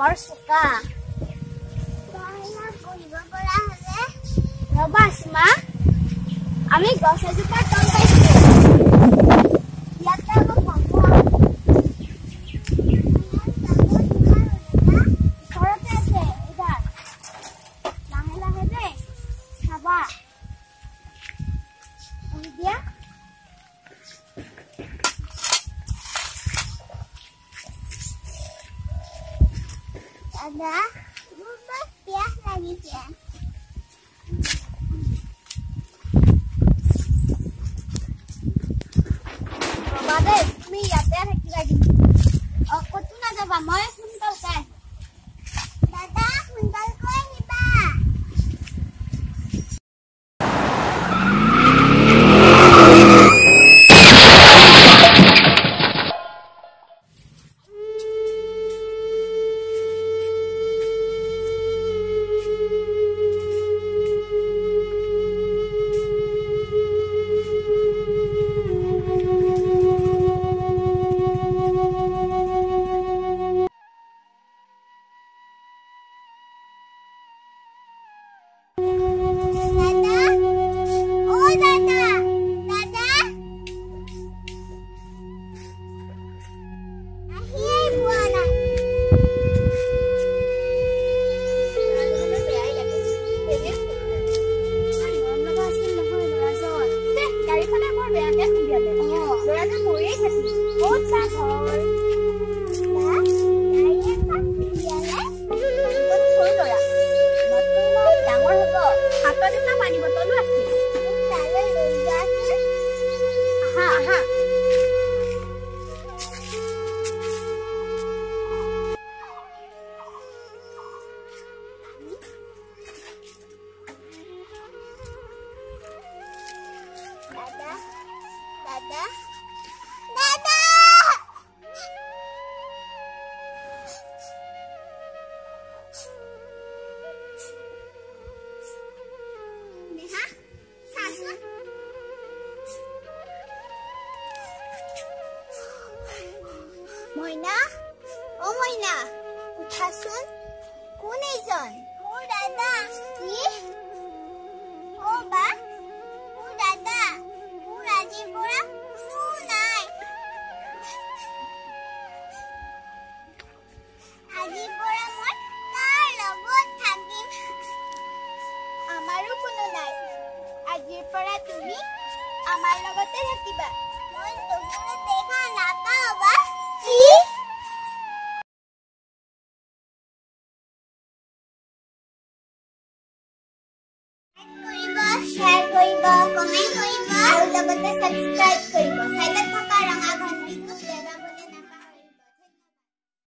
বৰ চোকা ৰবা সীমা আমি গছ এজোপাৰ তল পাইছো ইয়াতে অলপ ঘৰতে আছে এইবাৰ লাহে লাহে দেই চাবা দিয়া দাদা মোৰ বৰ পিয়াহ লাগিছে বাবা তুমি ইয়াতে থাকিবা কিন্তু ক'তো নাযাবা মই সোনকালকে দাদা সোনকালকৈ আহিবা মইনা ও মইনা উঠাচোন কোন এইজন মোৰ দাদা কি ও বা মোৰ দাদা মোৰ আজিৰ পৰা কোনো নাই আজিৰ পৰা মই তাৰ লগত থাকিম আমাৰো কোনো নাই আজিৰ পৰা তুমি আমাৰ লগতে থাকিবা মই তোমাক দেখা নাপাওঁ বা কি